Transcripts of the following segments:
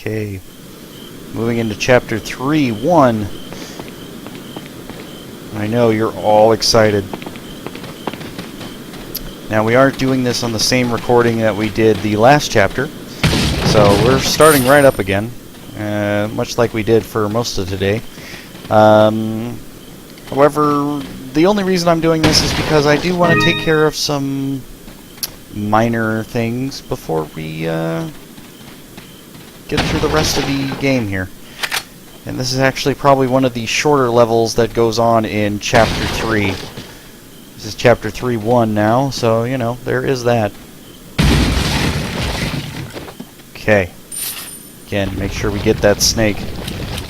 Okay. Moving into Chapter 3-1. I know you're all excited. Now, we are doing this on the same recording that we did the last chapter. So, we're starting right up again. Much like we did for most of today. However, the only reason I'm doing this is because I do want to take care of some minor things before we get through the rest of the game here. And this is actually probably one of the shorter levels that goes on in Chapter 3. This is Chapter 3-1 now, so, you know, there is that. Okay. Again, make sure we get that snake.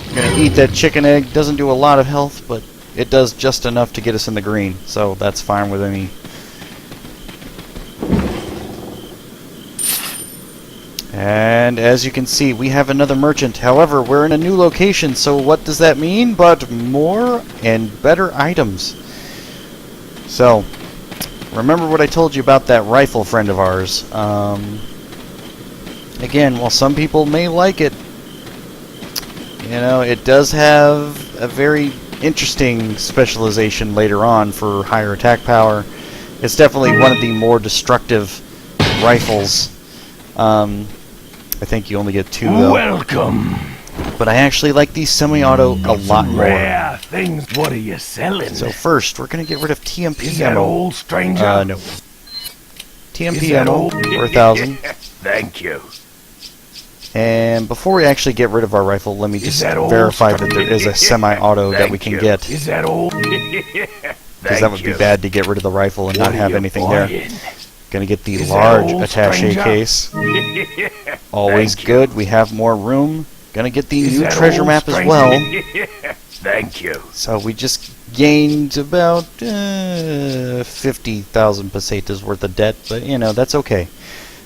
I'm gonna eat that chicken egg. Doesn't do a lot of health, but it does just enough to get us in the green, so that's fine with me. And as you can see, we have another merchant. However, we're in a new location, so what does that mean? But more and better items. So, remember what I told you about that rifle friend of ours. Again, while some people may like it, you know, it does have a very interesting specialization later on for higher attack power. It's definitely one of the more destructive rifles. I think you only get 2 though. Welcome. But I actually like these semi-auto a lot more. Rare things. What are you selling? So first, we're gonna get rid of TMP Is that ammo. all, stranger? No. TMP Is that ammo all? for 1,000. Thank you. And before we actually get rid of our rifle, let me just that all, verify that there is a semi-auto that we can get. Is that all? Because that would be bad to get rid of the rifle and not have anything there. Gonna get the Is that large all, attaché stranger? case. Always Thank good. We have more room. Gonna get the Is new that treasure all, map as stranger? well. Thank you. So we just gained about 50,000 pesetas worth of debt, but you know, that's okay.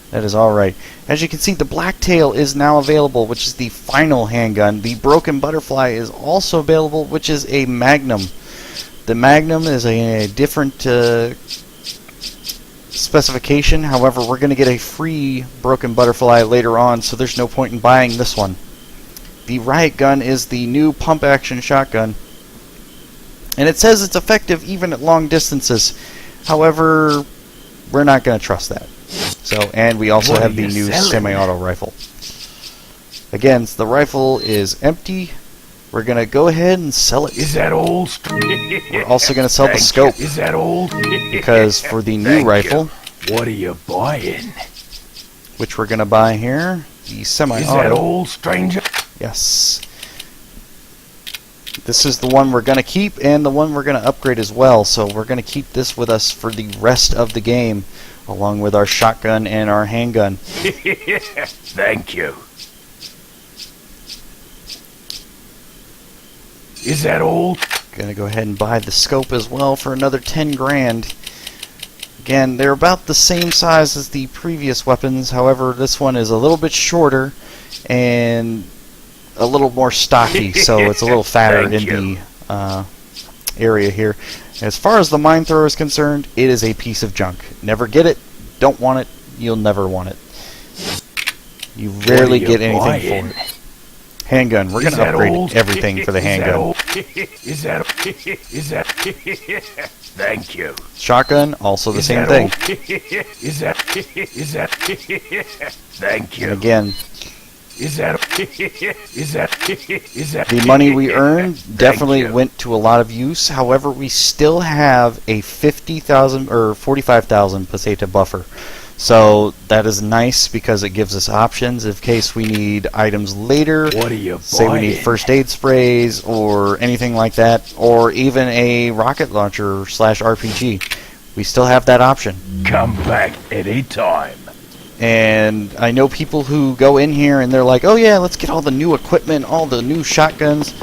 That is alright. As you can see, the Blacktail is now available, which is the final handgun. The Broken Butterfly is also available, which is a Magnum. The Magnum is a different specification. However, we're going to get a free Broken Butterfly later on, so there's no point in buying this one. The Riot Gun is the new pump-action shotgun. And it says it's effective even at long distances. However, we're not going to trust that. So, and we also What have are the you new selling? semi-auto rifle. Again, the rifle is empty. We're going to go ahead and sell it. Is that all? We're also going to sell the scope. Is that all? Because for the new Thank rifle, you. What are you buying? which we're going to buy here, the Is that semi-auto. all, stranger? Yes. This is the one we're going to keep and the one we're going to upgrade as well. So we're going to keep this with us for the rest of the game, along with our shotgun and our handgun. Thank you. Is that all? Gonna go ahead and buy the scope as well for another 10 grand. Again, they're about the same size as the previous weapons. However, this one is a little bit shorter and a little more stocky, so it's a little fatter Thank in you. the area here. As far as the mine thrower is concerned, it is a piece of junk. Never get it, don't want it, you'll never want it. You rarely you get anything buying? for it. Handgun. We're going to upgrade everything for the handgun. Is that Thank you. Shotgun, also the Is same that thing. Is that Thank you. And again, Is that the money we earned definitely you. went to a lot of use. However, we still have a 50,000 or 45,000 peseta buffer. So that is nice because it gives us options in case we need items later. What are you Say we need buying? first aid sprays or anything like that, or even a rocket launcher / RPG. We still have that option. Come back anytime. And I know people who go in here and they're like, oh yeah, let's get all the new equipment, all the new shotguns,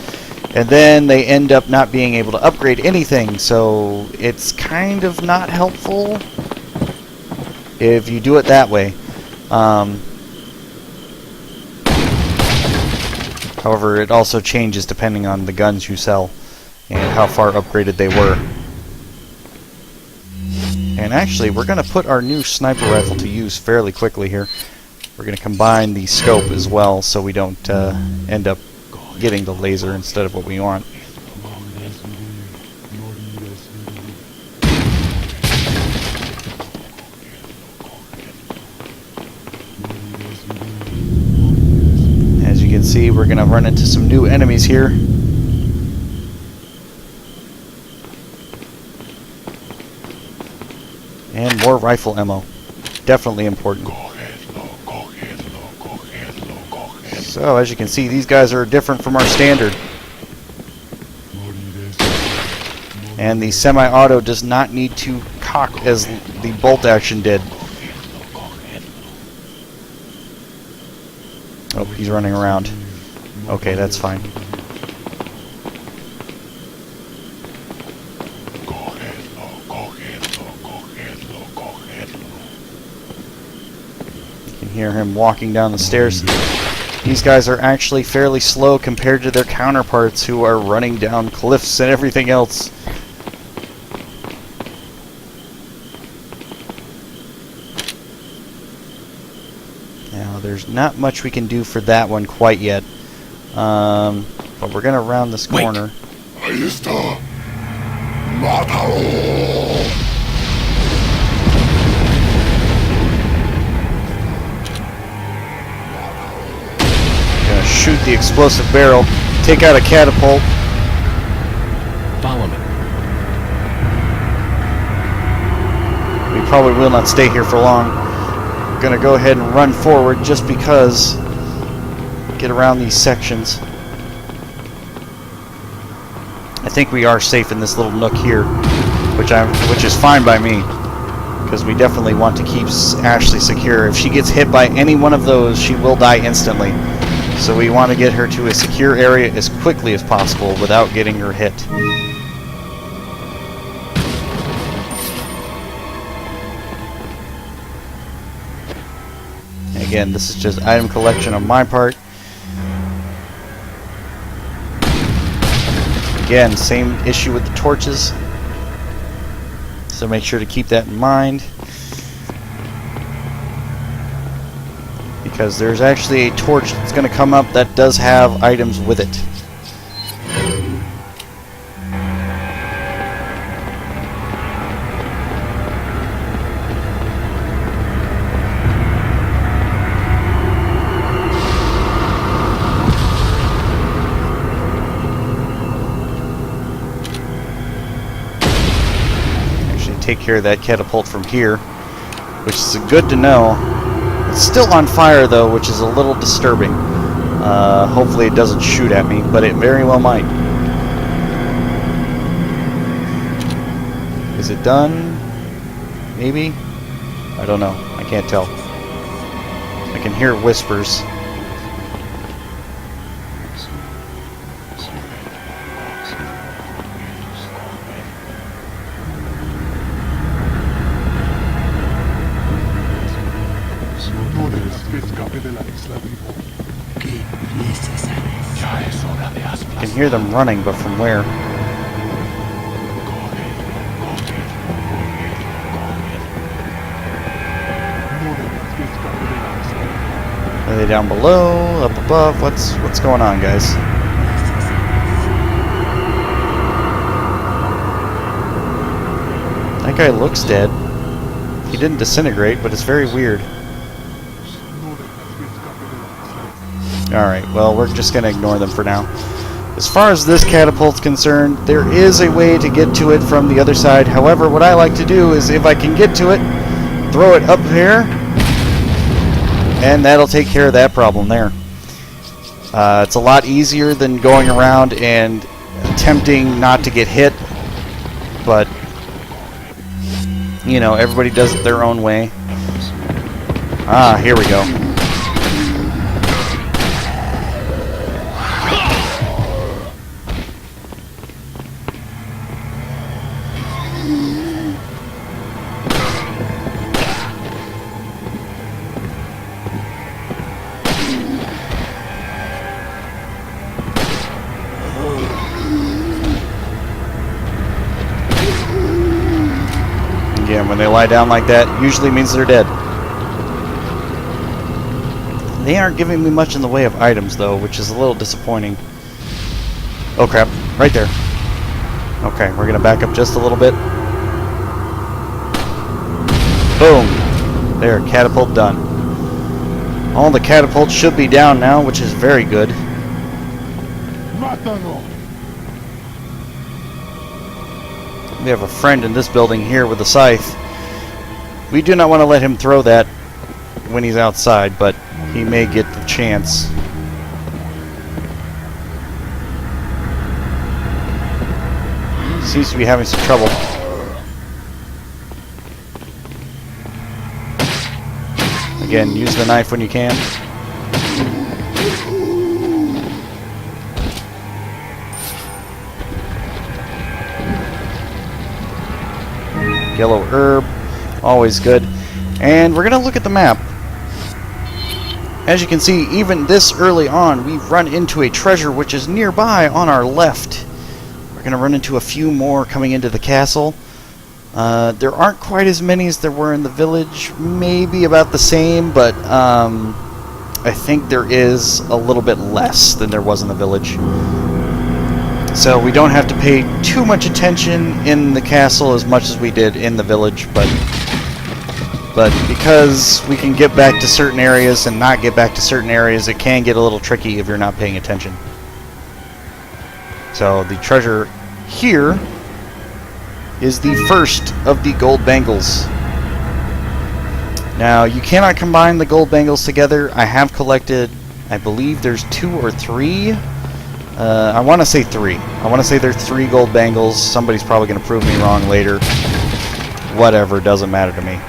and then they end up not being able to upgrade anything. So it's kind of not helpful if you do it that way. However, it also changes depending on the guns you sell and how far upgraded they were. And actually, we're going to put our new sniper rifle to use fairly quickly here. We're going to combine the scope as well so we don't end up getting the laser instead of what we want. As you can see, we're going to run into some new enemies here. And more rifle ammo. Definitely important. So, as you can see, these guys are different from our standard. And the semi-auto does not need to cock as the bolt action did. Oh, he's running around. Okay, that's fine. You can hear him walking down the stairs. These guys are actually fairly slow compared to their counterparts who are running down cliffs and everything else. Now, there's not much we can do for that one quite yet. But we're going to round this corner. Ahí está. ¡Mátalo! Gonna shoot the explosive barrel, take out a catapult. Follow me. We probably will not stay here for long. Gonna go ahead and run forward just because. Get around these sections. I think we are safe in this little nook here, which is fine by me, because we definitely want to keep Ashley secure. If she gets hit by any one of those, she will die instantly. So we want to get her to a secure area as quickly as possible without getting her hit. Again, this is just item collection on my part. Again, same issue with the torches. So make sure to keep that in mind. Because there's actually a torch that's going to come up that does have items with it. Actually take care of that catapult from here, which is good to know. It's still on fire though, which is a little disturbing. Hopefully it doesn't shoot at me, but it very well might. Is it done? Maybe? I don't know. I can't tell. I can hear whispers. I can hear them running, but from where? Are they down below? Up above? What's going on, guys? That guy looks dead. He didn't disintegrate, but it's very weird. Alright, well, we're just going to ignore them for now. As far as this catapult's concerned, there is a way to get to it from the other side. However, what I like to do is, if I can get to it, throw it up here, and that'll take care of that problem there. It's a lot easier than going around and attempting not to get hit, but, you know, everybody does it their own way. Ah, here we go. Again, when they lie down like that, usually means they're dead. They aren't giving me much in the way of items, though, which is a little disappointing. Oh, crap. Right there. Okay, we're going to back up just a little bit. Boom. There, catapult done. All the catapults should be down now, which is very good. We have a friend in this building here with a scythe. We do not want to let him throw that when he's outside, but he may get the chance. Seems to be having some trouble. Again, use the knife when you can. Yellow herb, always good. And we're going to look at the map. As you can see, even this early on, we've run into a treasure which is nearby on our left. We're going to run into a few more coming into the castle. There aren't quite as many as there were in the village. Maybe about the same, but I think there is a little bit less than there was in the village. So we don't have to pay too much attention in the castle as much as we did in the village, but because we can get back to certain areas and not get back to certain areas, it can get a little tricky if you're not paying attention. So the treasure here is the first of the gold bangles. Now, you cannot combine the gold bangles together. I have collected, I believe there's 2 or 3. I want to say 3. I want to say there's 3 gold bangles. Somebody's probably going to prove me wrong later. Whatever, doesn't matter to me.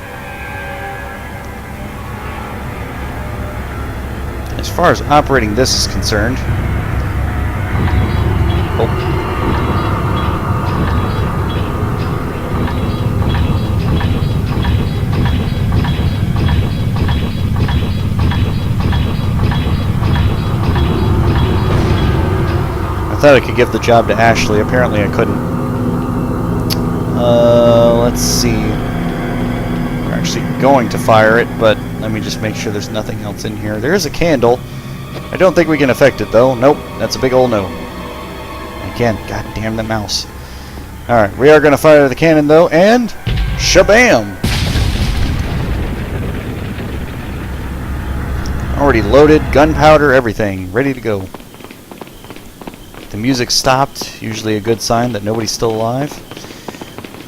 As far as operating this is concerned... Oh. I thought I could give the job to Ashley. Apparently I couldn't. Let's see. We're actually going to fire it, but let me just make sure there's nothing else in here. There is a candle. I don't think we can affect it, though. Nope, that's a big old no. Again, god damn the mouse. Alright, we are going to fire the cannon, though, and... shabam! Already loaded, gunpowder, everything. Ready to go. The music stopped, usually a good sign that nobody's still alive.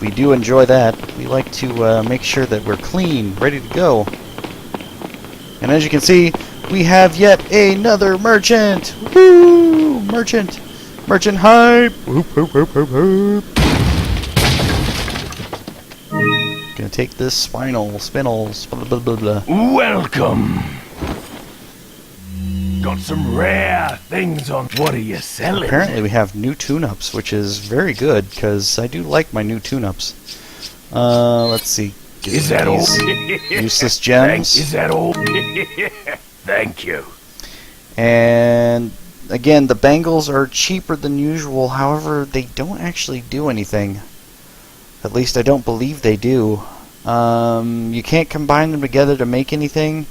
We do enjoy that. We like to make sure that we're clean, ready to go. And as you can see, we have yet another merchant! Woo! Merchant! Merchant hype! Whoop, whoop, whoop, whoop, whoop. Gonna take this spinels, blah, blah, blah, blah. Welcome. Got some rare things on. What are you selling? Apparently we have new tune-ups, which is very good, because I do like my new tune-ups. Let's see. Is that all? Useless gems. Is that all? Thank you. And again, the bangles are cheaper than usual. However, they don't actually do anything. At least I don't believe they do. You can't combine them together to make anything.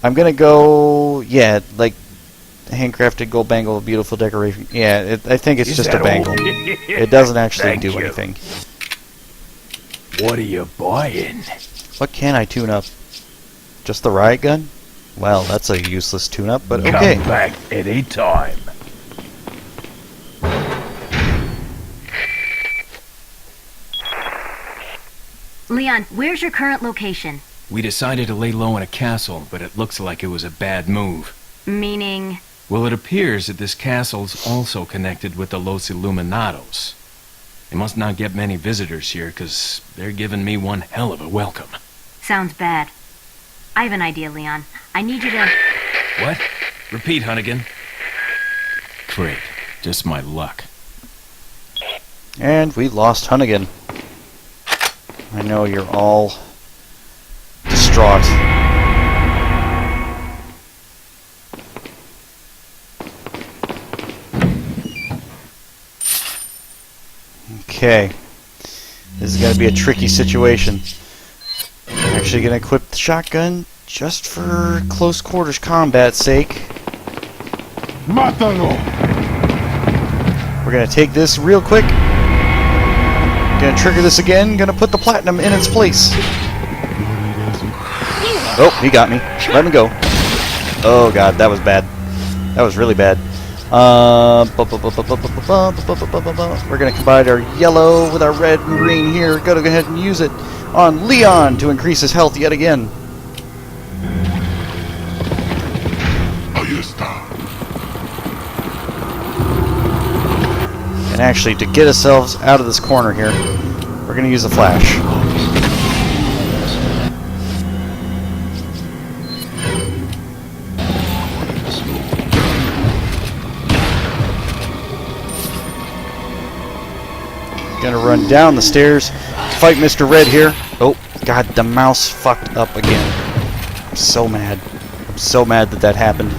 I'm gonna go, yeah, like handcrafted gold bangle, beautiful decoration. Yeah, I think it's just a bangle. It doesn't actually do anything. What are you buying? What can I tune up? Just the riot gun? Well, that's a useless tune-up, but okay. Come back any time. Leon, where's your current location? We decided to lay low in a castle, but it looks like it was a bad move. Meaning? Well, it appears that this castle's also connected with the Los Illuminados. They must not get many visitors here, because they're giving me one hell of a welcome. Sounds bad. I have an idea, Leon. I need you to... What? Repeat, Hunnigan. Great. Just my luck. And we lost Hunnigan. I know you're all distraught. Okay. This is going to be a tricky situation. I'm actually going to equip the shotgun just for close quarters combat's sake, Mátalo! we're gonna take this real quick. Gonna trigger this again. Gonna put the platinum in its place. Oh, he got me. Let me go. Oh god, that was bad. That was really bad. We're gonna combine our yellow with our red and green here. Gotta go ahead and use it on Leon to increase his health yet again. Ahí está. And actually, to get ourselves out of this corner here, we're gonna use a flash. Gonna run down the stairs, fight Mr. Red here. Oh, god, the mouse fucked up again. I'm so mad. I'm so mad that that happened.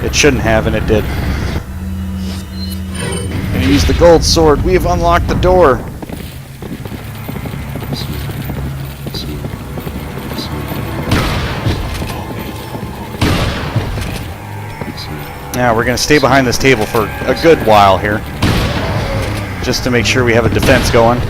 It shouldn't have, and it did. Gonna use the gold sword. We have unlocked the door. Now, we're gonna stay behind this table for a good while here, just to make sure we have a defense going.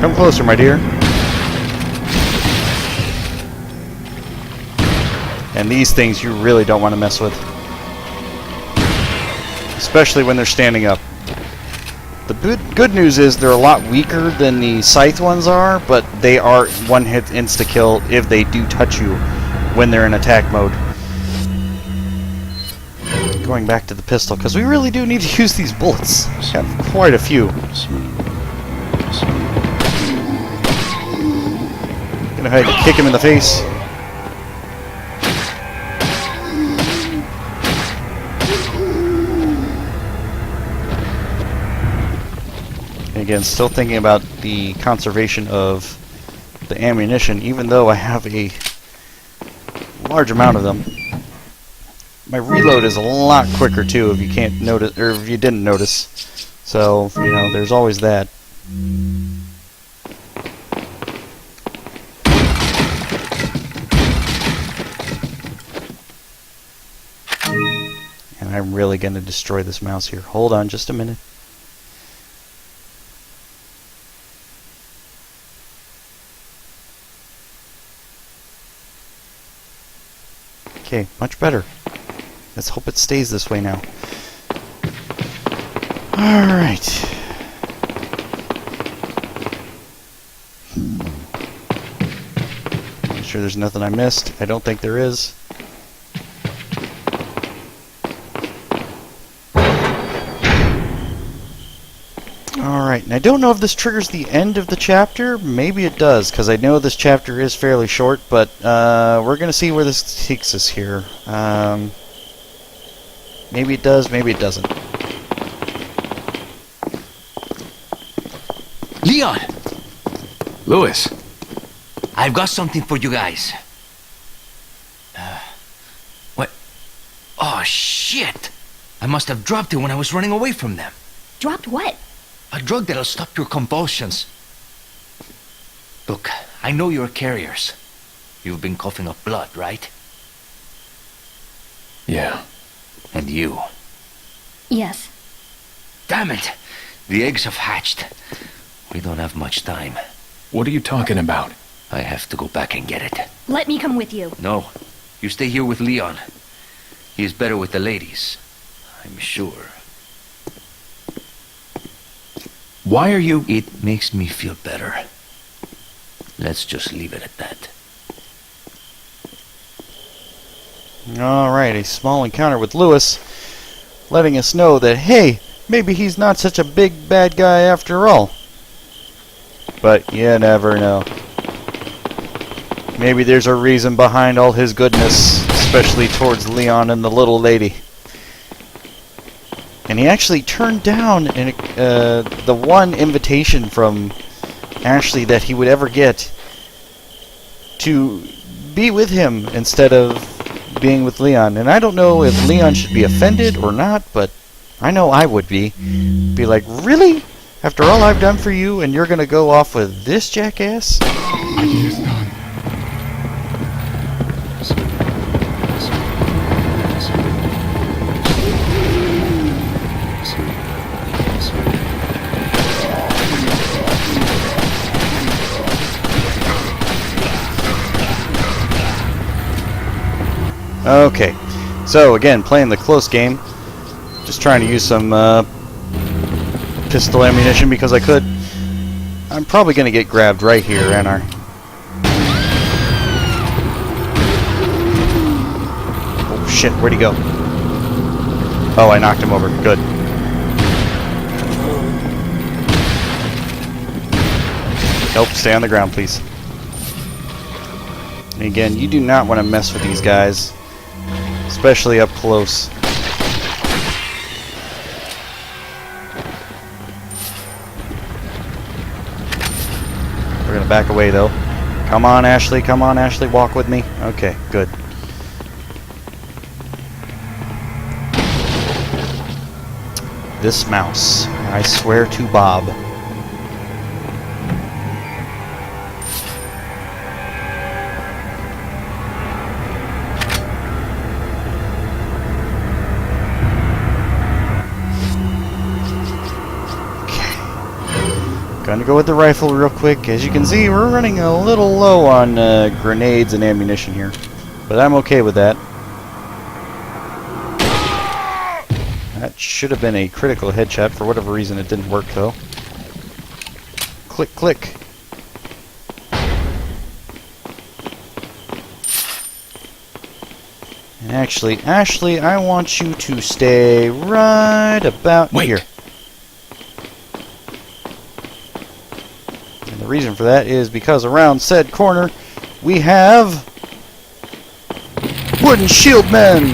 Come closer, my dear. And these things you really don't want to mess with. Especially when they're standing up. The good news is they're a lot weaker than the scythe ones are, but they are one-hit insta-kill if they do touch you when they're in attack mode. Going back to the pistol, because we really do need to use these bullets. We have quite a few. Gonna go ahead and kick him in the face. Again, still thinking about the conservation of the ammunition, even though I have a large amount of them. My reload is a lot quicker too, if you can't notice, or if you didn't notice. So, you know, there's always that. And I'm really going to destroy this mouse here. Hold on just a minute. Okay, much better. Let's hope it stays this way now. Alright. Make sure there's nothing I missed. I don't think there is. Alright, and I don't know if this triggers the end of the chapter. Maybe it does, because I know this chapter is fairly short, but we're going to see where this takes us here. Maybe it does, maybe it doesn't. Leon! Louis, I've got something for you guys. What? Oh, shit! I must have dropped it when I was running away from them. Dropped what? A drug that'll stop your convulsions. Look, I know you're carriers. You've been coughing up blood, right? yeah. And you. Yes. Damn it! The eggs have hatched. We don't have much time. What are you talking about? I have to go back and get it. Let me come with you. No, you stay here with Leon. He's better with the ladies, I'm sure. Why are you... It makes me feel better. Let's just leave it at that. Alright, a small encounter with Louis, letting us know that, hey, maybe he's not such a big bad guy after all. But you never know. Maybe there's a reason behind all his goodness, especially towards Leon and the little lady. And he actually turned down the one invitation from Ashley that he would ever get to be with him instead of being with Leon. And I don't know if Leon should be offended or not, but I know I would be. Be like, really? After all I've done for you, and you're gonna go off with this jackass? Okay, so again, playing the close game. Just trying to use some pistol ammunition because I could. I'm probably going to get grabbed right here, aren't I? Oh shit, where'd he go? Oh, I knocked him over. Good. Nope, stay on the ground, please. And again, you do not want to mess with these guys, especially up close. We're gonna back away though. Come on, Ashley. Come on, Ashley. Walk with me. Okay, good. This mouse, I swear to Bob. Gonna go with the rifle real quick. As you can see, we're running a little low on grenades and ammunition here, but I'm okay with that. That should have been a critical headshot. For whatever reason, it didn't work though. Click, click. And actually, Ashley, I want you to stay right about here. The reason for that is because around said corner we have wooden shield men.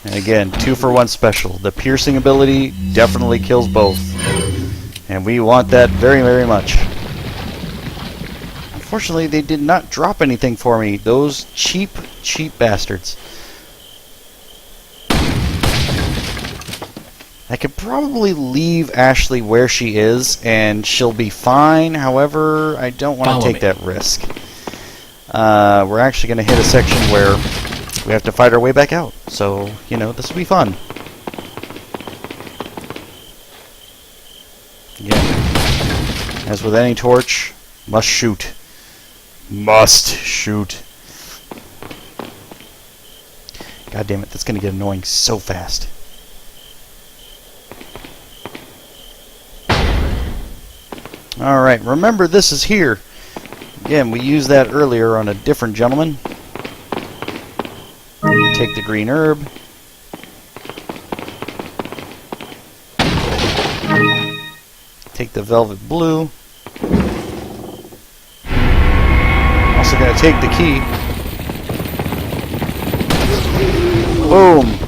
And again, 2-for-1 special. The piercing ability definitely kills both, and we want that very, very much. Unfortunately, they did not drop anything for me. Those cheap bastards. I could probably leave Ashley where she is and she'll be fine. However, I don't want to take that risk. We're actually going to hit a section where we have to fight our way back out. So, you know, this will be fun. Again, as with any torch, must shoot. Must shoot. God damn it, that's going to get annoying so fast. Alright, remember this is here. Again, we used that earlier on a different gentleman. Take the green herb. Take the velvet blue. Also gonna take the key. Boom!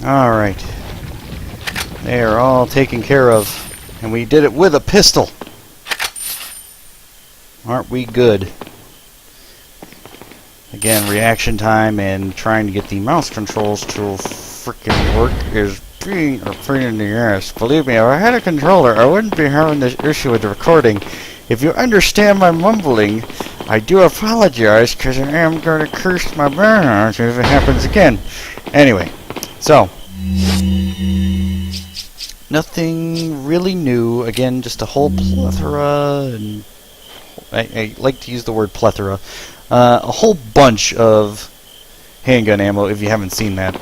Alright. They are all taken care of. And we did it with a pistol. Aren't we good? Again, reaction time and trying to get the mouse controls to frickin' work is being a pain in the ass. Believe me, if I had a controller, I wouldn't be having this issue with the recording. If you understand my mumbling, I do apologize, because I am going to curse my burnout if it happens again. Anyway, so nothing really new. Again, just a whole plethora, and I like to use the word plethora. A whole bunch of handgun ammo, if you haven't seen that.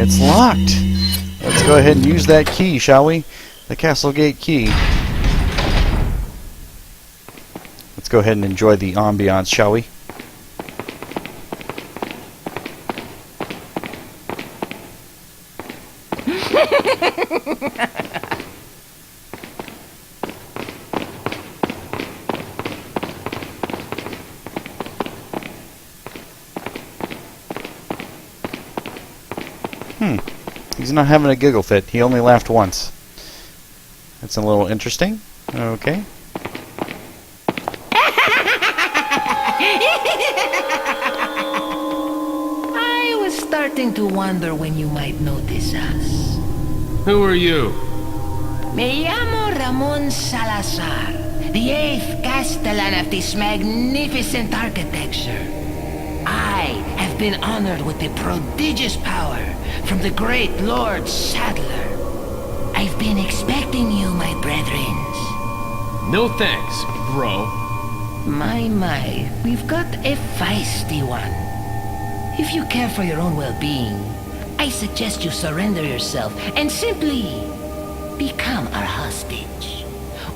It's locked. Let's go ahead and use that key, shall we? The castle gate key. Let's go ahead and enjoy the ambiance, shall we? He's not having a giggle fit. He only laughed once. That's a little interesting. Okay. I was starting to wonder when you might notice us. Who are you? Me llamo Ramon Salazar, the 8th Castellan of this magnificent architecture. I have been honored with the prodigious power from the great Lord Sadler. I've been expecting you, my brethrens. No thanks, bro. My, we've got a feisty one. If you care for your own well-being, I suggest you surrender yourself and simply become our hostage.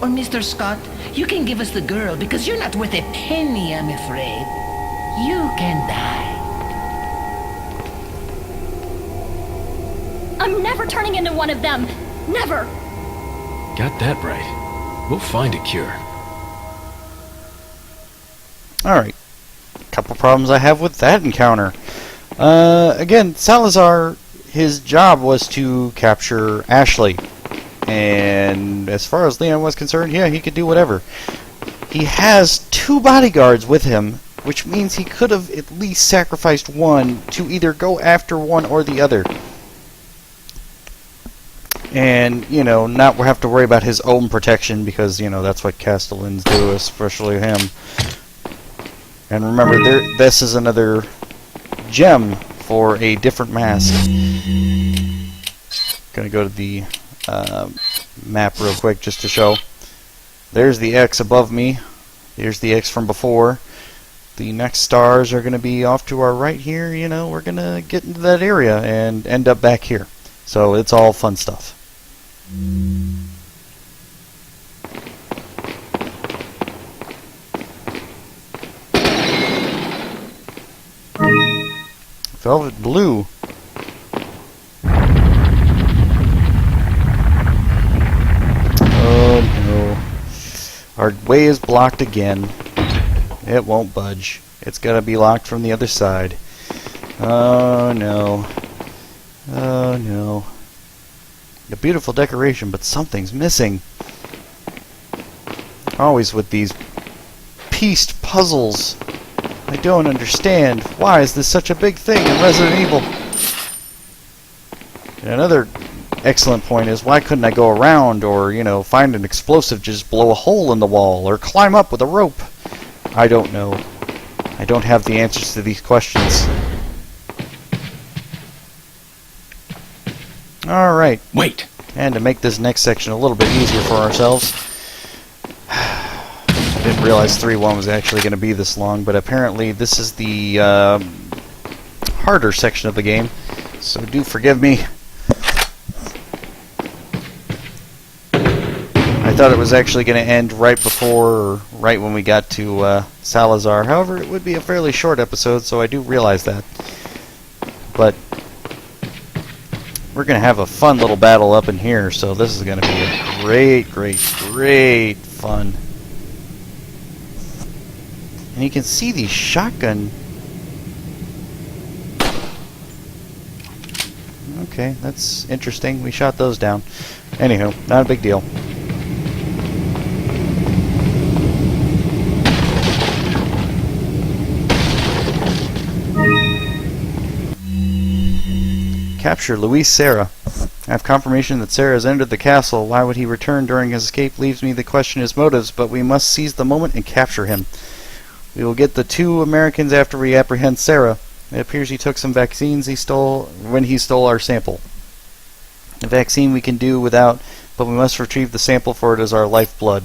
Or Mr. Scott, you can give us the girl because you're not worth a penny, I'm afraid. You can die. I'm never turning into one of them. Never. Got that right. We'll find a cure. Alright. Couple problems I have with that encounter. Again, Salazar, his job was to capture Ashley. And as far as Leon was concerned, yeah, he could do whatever. He has 2 bodyguards with him, which means he could have at least sacrificed one to either go after one or the other. And, you know, not have to worry about his own protection, because, you know, that's what Castellans do, especially him. And remember, this is another gem for a different mask. Gonna go to the map real quick just to show. There's the X above me. Here's the X from before. The next stars are going to be off to our right here. You know, we're going to get into that area and end up back here. So it's all fun stuff. Velvet blue. Oh no. Our way is blocked again. It won't budge. It's gotta be locked from the other side. Oh no. Oh no. A beautiful decoration, but something's missing. Always with these pieced puzzles. I don't understand. Why is this such a big thing in Resident Evil? And another excellent point is, why couldn't I go around or, you know, find an explosive, just blow a hole in the wall, or climb up with a rope? I don't know. I don't have the answers to these questions. Alright. Wait! And to make this next section a little bit easier for ourselves, I didn't realize 3-1 was actually going to be this long, but apparently this is the harder section of the game, so do forgive me. I thought it was actually going to end right before, or right when we got to Salazar. However, it would be a fairly short episode, so I do realize that. But we're going to have a fun little battle up in here, so this is going to be a great, great, great fun. And you can see these shotgun. Okay, that's interesting. We shot those down. Anywho, not a big deal. Capture Luis Serra. I have confirmation that Sarah has entered the castle. Why would he return during his escape leaves me to question his motives, but we must seize the moment and capture him. We will get the 2 Americans after we apprehend Sarah. It appears he took some vaccines he stole when he stole our sample. The vaccine we can do without, but we must retrieve the sample, for it is our lifeblood.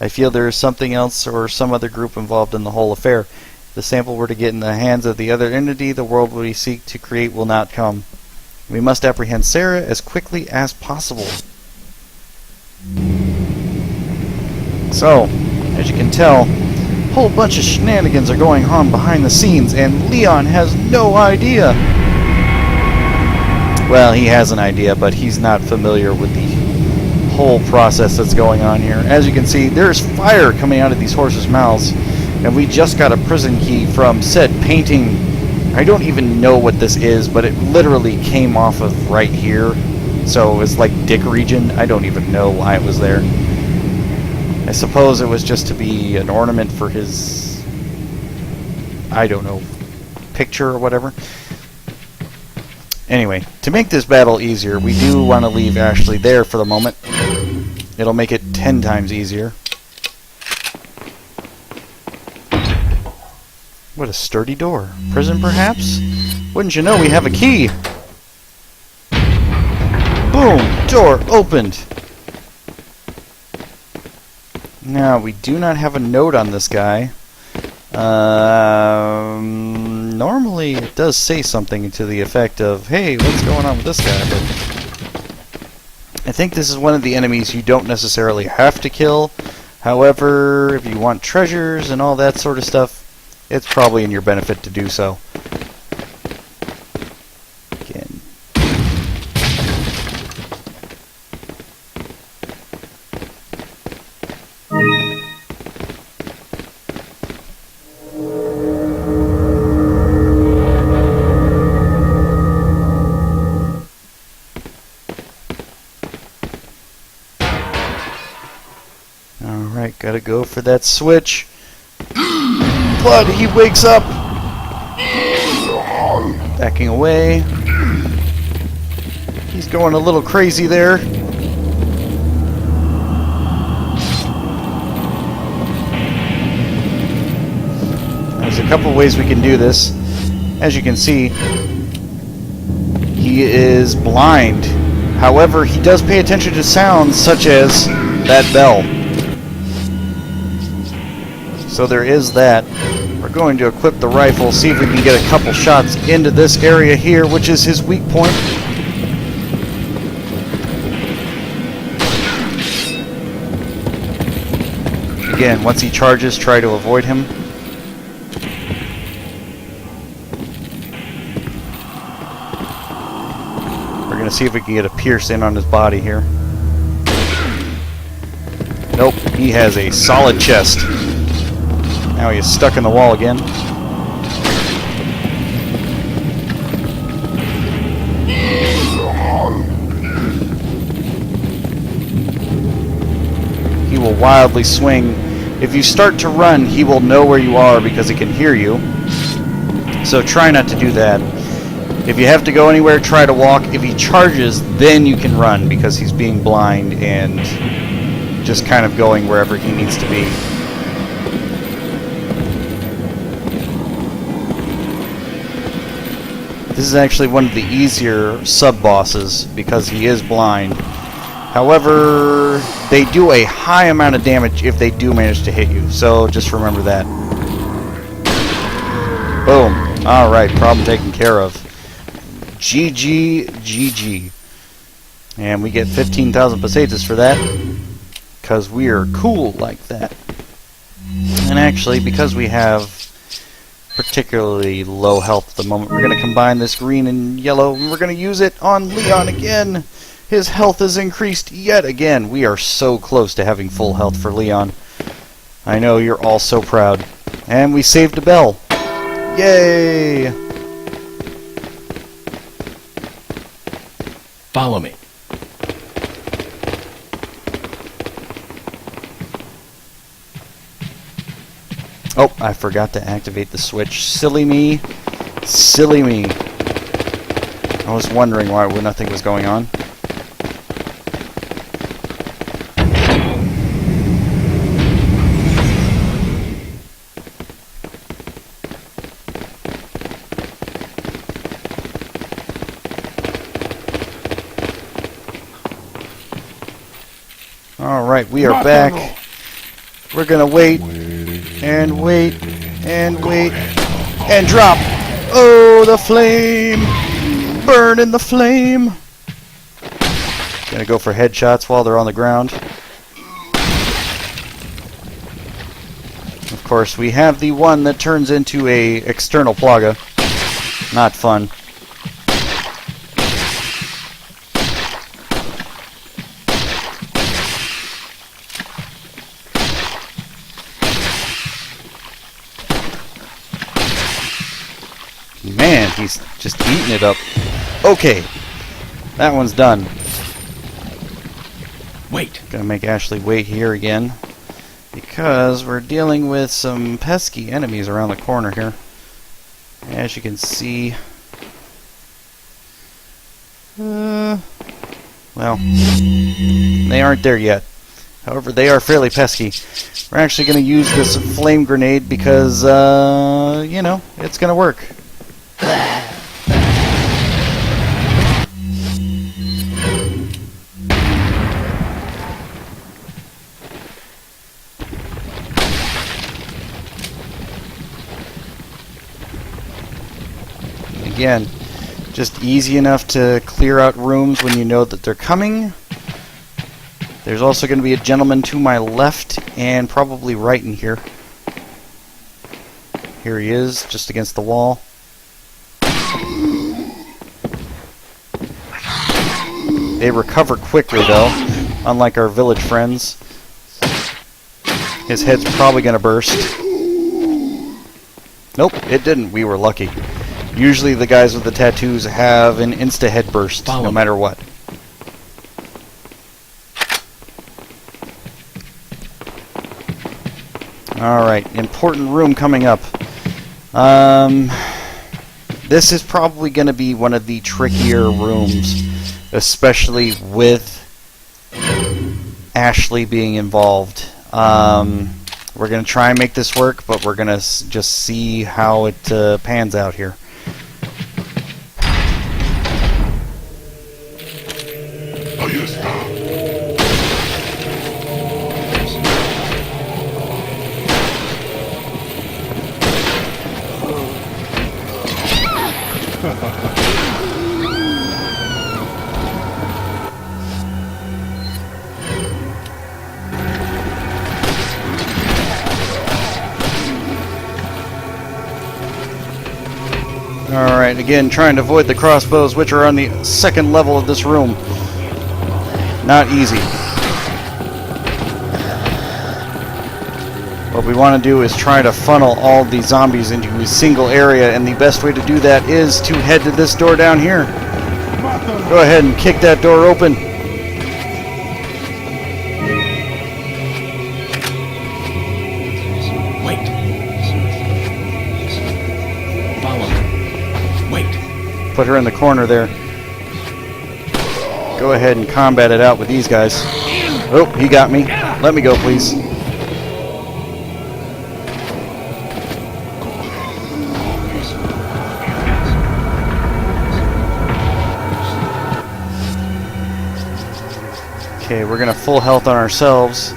I feel there is something else or some other group involved in the whole affair. If the sample were to get in the hands of the other entity, the world we seek to create will not come. We must apprehend Sarah as quickly as possible. So, as you can tell, a whole bunch of shenanigans are going on behind the scenes, and Leon has no idea. Well, he has an idea, but he's not familiar with the whole process that's going on here. As you can see, there's fire coming out of these horses' mouths, and we just got a prison key from said painting. I don't even know what this is, but it literally came off of right here. So it's like Dick region. I don't even know why it was there. I suppose it was just to be an ornament for his, I don't know, picture or whatever. Anyway, to make this battle easier, we do want to leave Ashley there for the moment. It'll make it 10 times easier. What a sturdy door. Prison, perhaps? Wouldn't you know we have a key? Boom! Door opened! Now, we do not have a note on this guy. Normally, it does say something to the effect of, hey, what's going on with this guy? But I think this is one of the enemies you don't necessarily have to kill. However, if you want treasures and all that sort of stuff, it's probably in your benefit to do so. Again. Alright, gotta go for that switch. Blood, he wakes up! Backing away. He's going a little crazy there. There's a couple ways we can do this. As you can see, he is blind. However, he does pay attention to sounds such as that bell. So there is that. We're going to equip the rifle, see if we can get a couple shots into this area here, which is his weak point. Again, once he charges, try to avoid him. We're going to see if we can get a pierce in on his body here. Nope, he has a solid chest. Now he is stuck in the wall again. He will wildly swing. If you start to run, he will know where you are because he can hear you. So try not to do that. If you have to go anywhere, try to walk. If he charges, then you can run because he's being blind and just kind of going wherever he needs to be. This is actually one of the easier sub-bosses because he is blind. However, they do a high amount of damage if they do manage to hit you, so just remember that. Boom. Alright, problem taken care of. GG, GG. And we get 15,000 pesetas for that, because we are cool like that. And actually, because we have particularly low health at the moment, we're going to combine this green and yellow, and we're going to use it on Leon again. His health is increased yet again. We are so close to having full health for Leon. I know you're all so proud. And we saved a bell. Yay! Follow me. Oh, I forgot to activate the switch. Silly me. Silly me. I was wondering why nothing was going on. Alright, we are back. We're gonna wait, and wait, and wait, and drop! Oh, the flame! Burn in the flame! Gonna go for headshots while they're on the ground. Of course, we have the one that turns into a external plaga. Not fun. Man, he's just eating it up. Okay, that one's done. Wait. Gonna make Ashley wait here again, because we're dealing with some pesky enemies around the corner here. As you can see, well, they aren't there yet. However, they are fairly pesky. We're actually going to use this flame grenade because, you know, it's going to work. Again, just easy enough to clear out rooms when you know that they're coming. There's also going to be a gentleman to my left and probably right in here. Here he is, just against the wall. They recover quickly, though, unlike our village friends. His head's probably going to burst. Nope, it didn't. We were lucky. Usually the guys with the tattoos have an insta-head burst, no matter what. Alright, important room coming up. This is probably going to be one of the trickier rooms, especially with Ashley being involved. We're going to try and make this work, but we're going to just see how it pans out here. Alright, again, trying to avoid the crossbows, which are on the second level of this room. Not easy. What we want to do is try to funnel all the zombies into a single area, and the best way to do that is to head to this door down here. Go ahead and kick that door open. Wait. Follow me. Wait. Put her in the corner there. Go ahead and combat it out with these guys. Oh, he got me. Let me go, please. Okay, we're gonna full health on ourselves.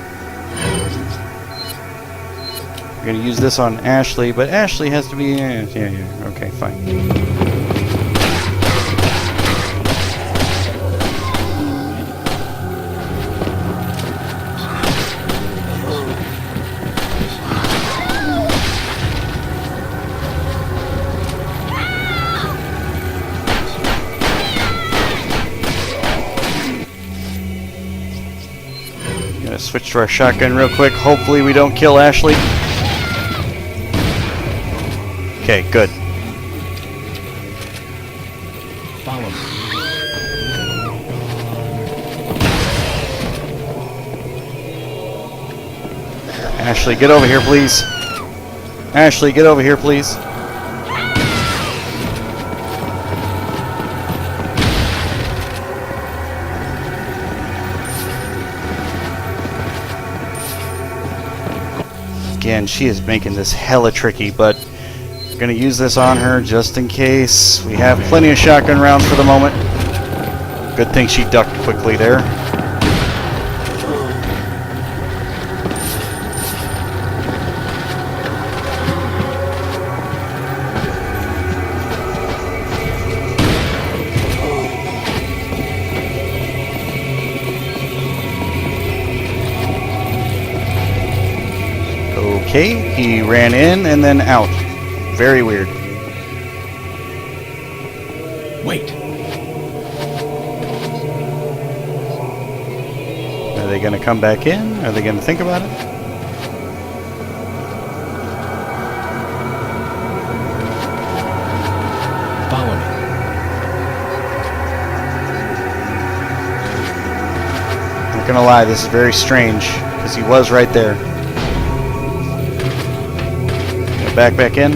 We're gonna use this on Ashley, but Ashley has to be... yeah, okay, fine. Switch to our shotgun real quick. Hopefully we don't kill Ashley. Okay, good. Follow me. Ashley, get over here, please. Ashley, get over here, please. Again, she is making this hella tricky, but we're going to use this on her just in case. We have plenty of shotgun rounds for the moment. Good thing she ducked quickly there. Okay, he ran in and then out. Very weird. Wait. Are they going to come back in? Are they going to think about it? Follow me. I'm not gonna lie, this is very strange, because he was right there. Back in.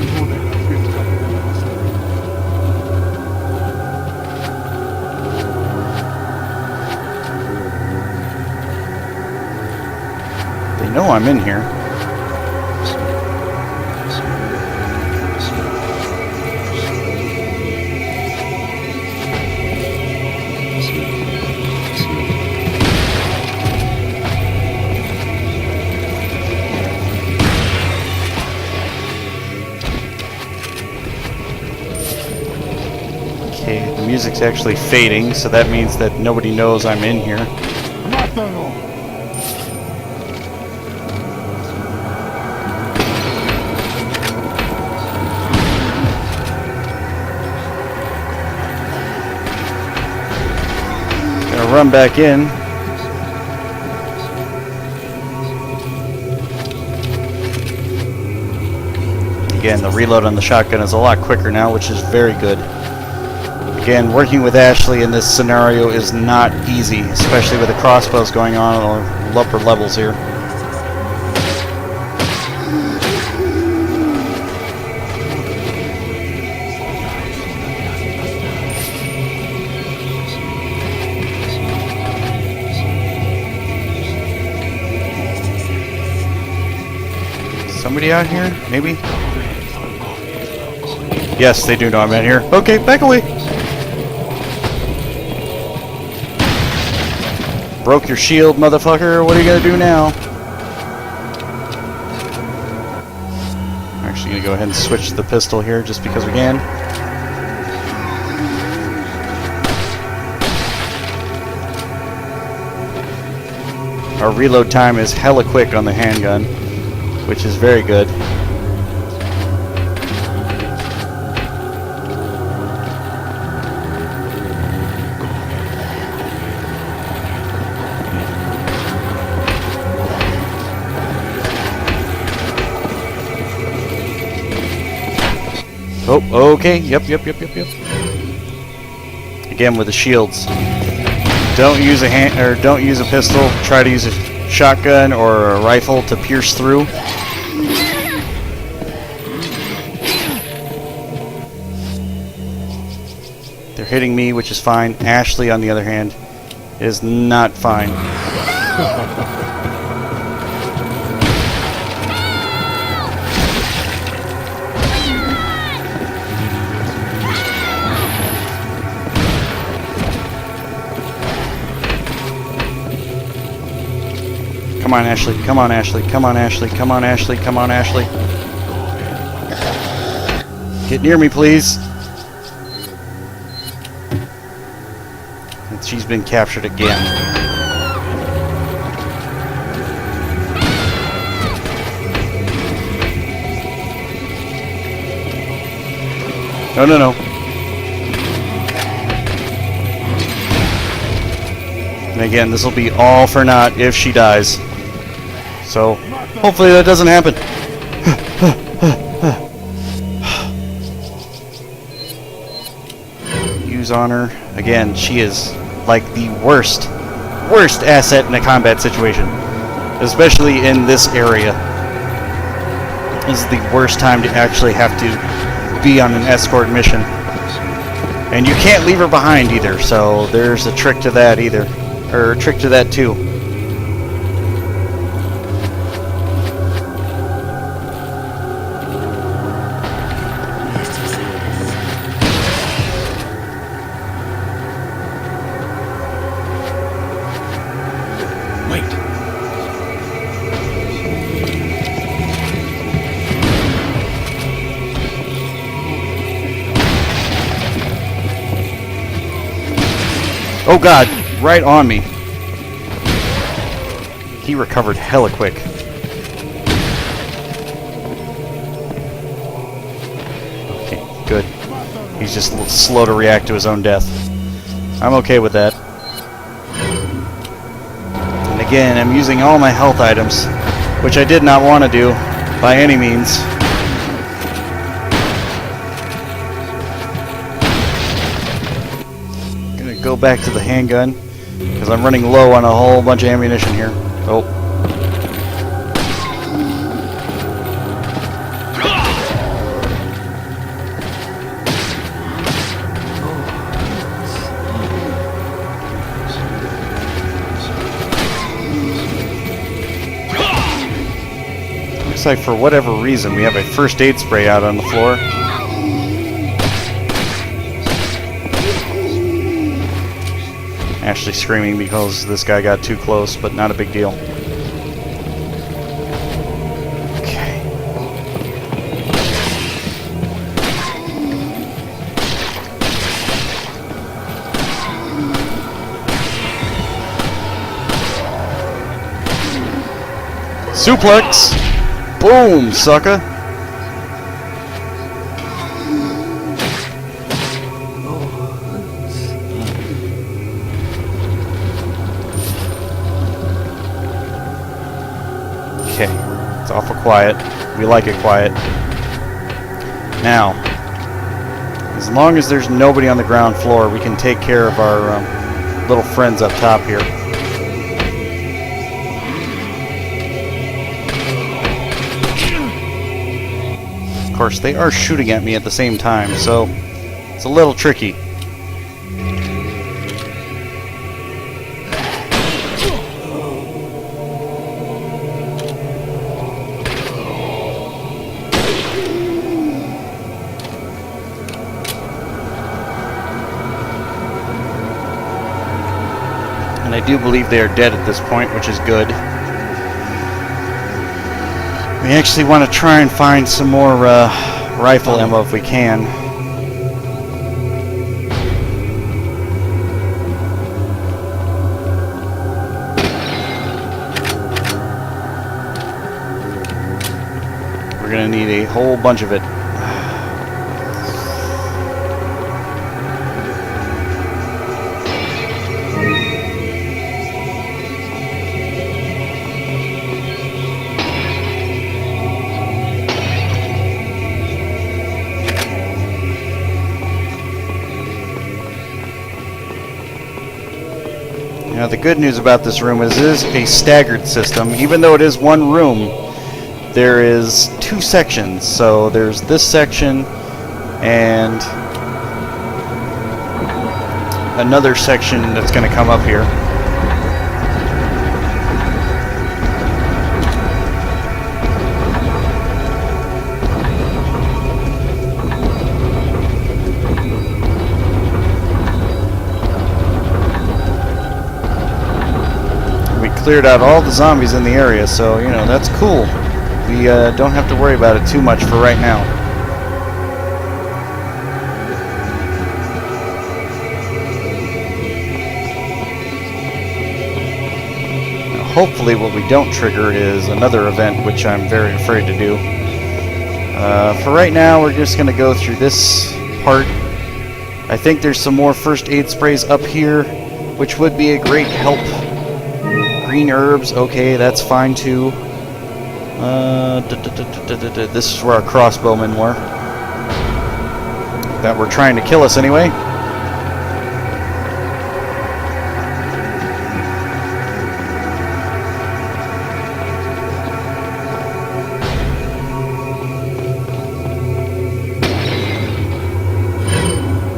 They know I'm in here. Okay, the music's actually fading, so that means that nobody knows I'm in here. Gonna run back in. Again, the reload on the shotgun is a lot quicker now, which is very good. Again, working with Ashley in this scenario is not easy, especially with the crossbows going on the upper levels here. Somebody out here? Maybe? Yes, they do know I'm out here. Okay, back away! Broke your shield, motherfucker. What are you gonna do now? I'm actually gonna go ahead and switch the pistol here just because we can. Our reload time is hella quick on the handgun, which is very good. Oh, okay. Yep. Again with the shields. Don't use a pistol. Try to use a shotgun or a rifle to pierce through. They're hitting me, which is fine. Ashley, on the other hand, is not fine. Come on, Ashley. Come on, Ashley. Come on, Ashley. Come on, Ashley. Come on, Ashley. Get near me, please. And she's been captured again. No. And again, this will be all for naught if she dies. So, hopefully that doesn't happen. Use on her. Again, she is like the worst asset in a combat situation. Especially in this area. This is the worst time to actually have to be on an escort mission. And you can't leave her behind either, so there's a trick to that either. Or a trick to that too. Oh god, right on me. He recovered hella quick. He's just slow to react to his own death. I'm okay with that. And again, I'm using all my health items, which I did not want to do by any means. Gonna go back to the handgun because I'm running low on a whole bunch of ammunition here. Oh. Looks like for whatever reason we have a first aid spray out on the floor. Ashley screaming because this guy got too close, but not a big deal. Okay. Suplex! Boom, sucker! Okay, it's awful quiet. We like it quiet. Now, as long as there's nobody on the ground floor, we can take care of our little friends up top here. Of course, they are shooting at me at the same time, so it's a little tricky. And I do believe they are dead at this point, which is good. We actually want to try and find some more rifle ammo if we can. We're going to need a whole bunch of it. Now the good news about this room is it is a staggered system. Even though it is one room, there is two sections. So there's this section and another section that's going to come up here. Cleared out all the zombies in the area, so you know that's cool. We don't have to worry about it too much for right now. Now, hopefully what we don't trigger is another event, which I'm very afraid to do. For right now, we're just going to go through this part. I think there's some more first aid sprays up here, which would be a great help. Green herbs, okay, that's fine too. This is where our crossbowmen were. That were trying to kill us anyway.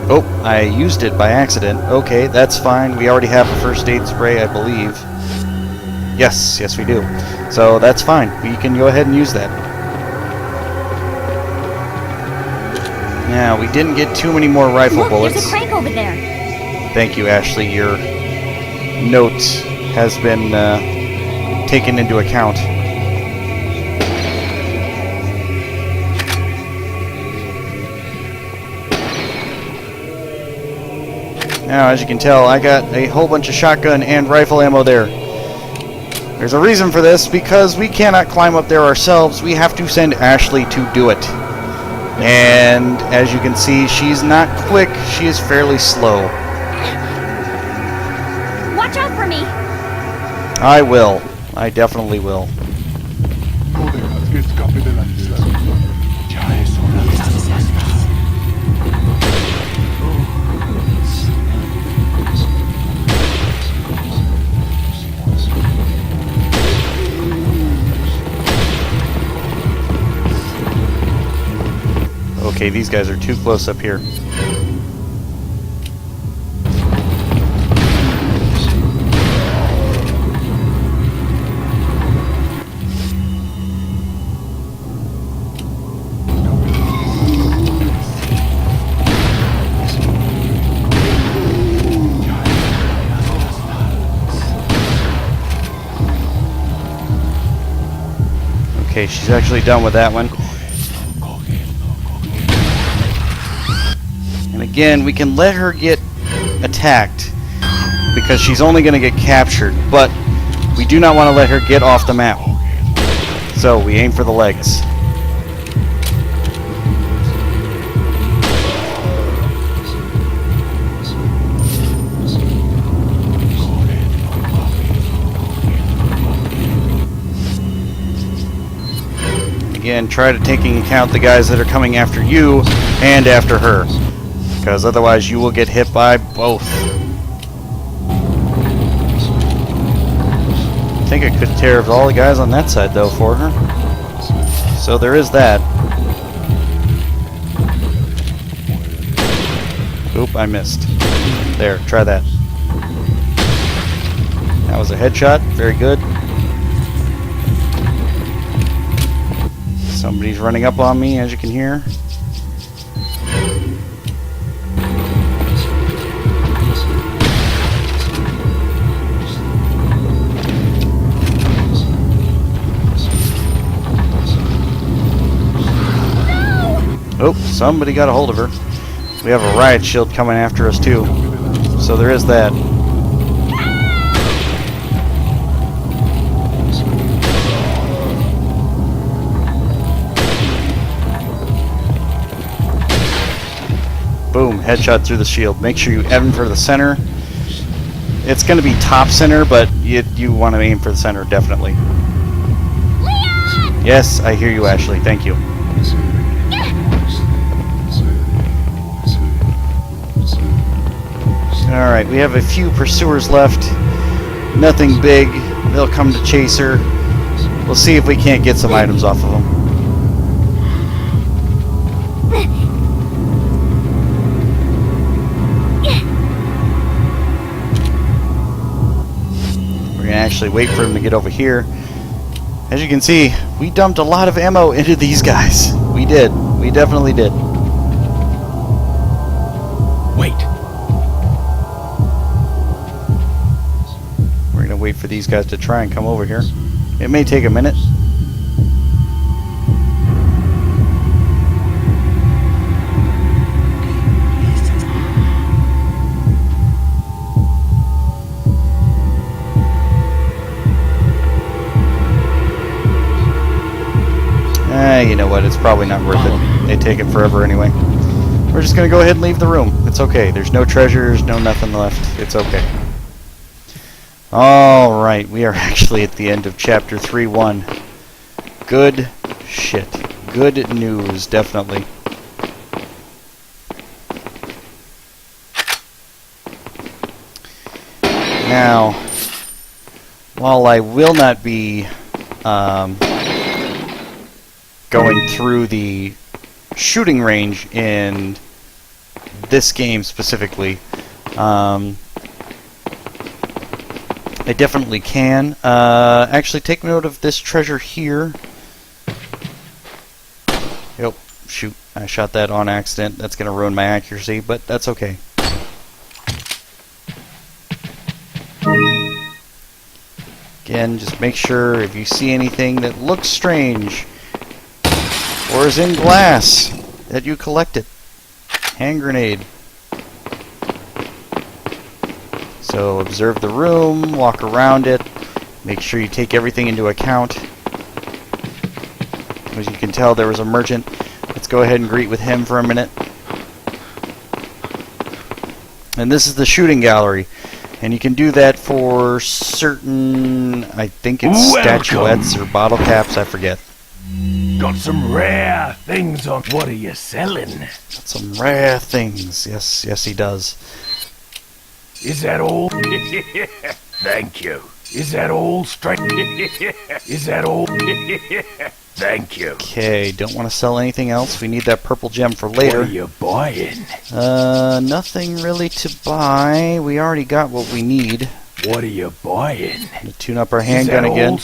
Oh, I used it by accident. Okay, that's fine. We already have a first aid spray, I believe. Yes, we do. So that's fine. We can go ahead and use that. Now, we didn't get too many more rifle Look, bullets. there's a crank over there. Thank you, Ashley. Your note has been taken into account. Now, as you can tell, I got a whole bunch of shotgun and rifle ammo there. There's a reason for this, because we cannot climb up there ourselves. We have to send Ashley to do it. And as you can see, she's not quick, she is fairly slow. Watch out for me! I will. I definitely will. Okay, these guys are too close up here. Okay, she's actually done with that one. And again, we can let her get attacked because she's only going to get captured, but we do not want to let her get off the map. So we aim for the legs. Again, try to take into account the guys that are coming after you and after her, because otherwise you will get hit by both. I think I could tear of all the guys on that side though for her. So there is that. Oop, I missed. There, try that. That was a headshot, very good. Somebody's running up on me, as you can hear. Oh, somebody got a hold of her. We have a riot shield coming after us too. So there is that. Boom, headshot through the shield. Make sure you aim for the center. It's going to be top center, but you want to aim for the center, definitely. Leon! Yes, I hear you, Ashley. Thank you. Alright, we have a few pursuers left. Nothing big. They'll come to chase her. We'll see if we can't get some items off of them. We're going to actually wait for him to get over here. As you can see, we dumped a lot of ammo into these guys. We did. We definitely did. Wait. We're going to wait for these guys to try and come over here. It may take a minute. You know what, it's probably not worth it. They take it forever anyway. We're just going to go ahead and leave the room. It's okay. There's no treasures, no nothing left. It's okay. Alright, we are actually at the end of Chapter 3-1. Good shit. Good news, definitely. Now, while I will not be going through the shooting range in this game specifically, I definitely can. Actually, take note of this treasure here. Yep, shoot, I shot that on accident. That's going to ruin my accuracy, but that's okay. Again, just make sure if you see anything that looks strange or is in glass that you collect it. Hand grenade. So observe the room, walk around it, make sure you take everything into account. As you can tell, there was a merchant. The Let's go ahead and greet with him for a minute. And this is the shooting gallery. And you can do that for certain, I think it's Welcome. statuettes or bottle caps, I forget. Got some rare things on. What are you selling? Some rare things. Yes, yes he does. Is that all? Thank you. Is that all straight? Is that all? Thank you. Okay, don't want to sell anything else. We need that purple gem for What are later. you buying? Nothing really to buy. We already got what we need. What are you buying? To tune up our handgun again.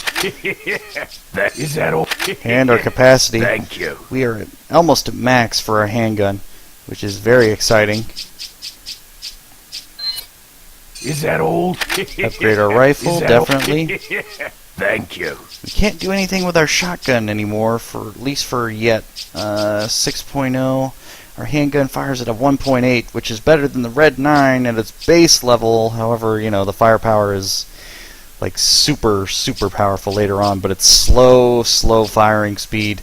Is that all? And our capacity. Thank you. We are almost at max for our handgun, which is very exciting. Is that all? Upgrade our rifle, Is that all? definitely. Thank you. We can't do anything with our shotgun anymore, for at least for yet. 6.0. Our handgun fires at a 1.8, which is better than the Red 9 at its base level. However, you know, the firepower is like super powerful later on, but it's slow firing speed,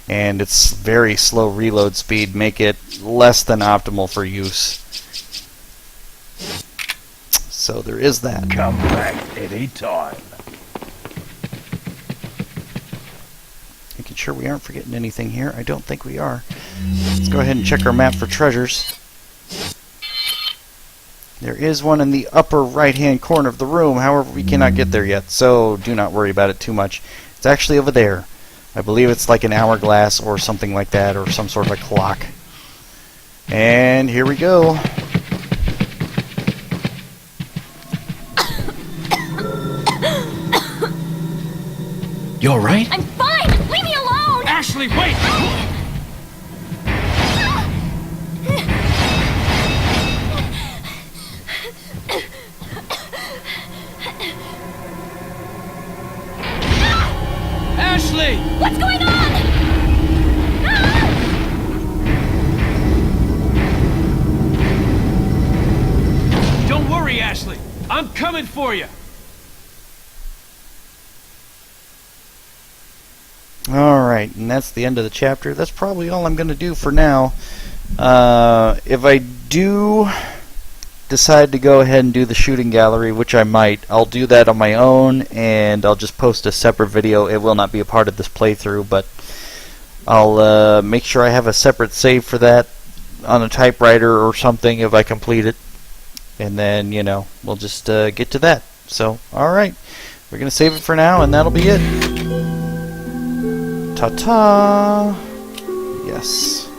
and its very slow reload speed make it less than optimal for use. So there is that. Come back any time. Making sure we aren't forgetting anything here. I don't think we are. Let's go ahead and check our map for treasures. There is one in the upper right-hand corner of the room. However, we cannot get there yet, so do not worry about it too much. It's actually over there. I believe it's like an hourglass or something like that, or some sort of a clock. And here we go. You alright? I'm fine! Leave me alone! Ashley, wait! Ashley! What's going on? Don't worry, Ashley. I'm coming for you. Alright, and that's the end of the chapter. That's probably all I'm going to do for now. If I do decide to go ahead and do the shooting gallery, which I might, I'll do that on my own, and I'll just post a separate video. It will not be a part of this playthrough, but I'll make sure I have a separate save for that on a typewriter or something if I complete it. And then, you know, we'll just get to that. So, alright. We're going to save it for now, and that'll be it. Ta-ta! Yes.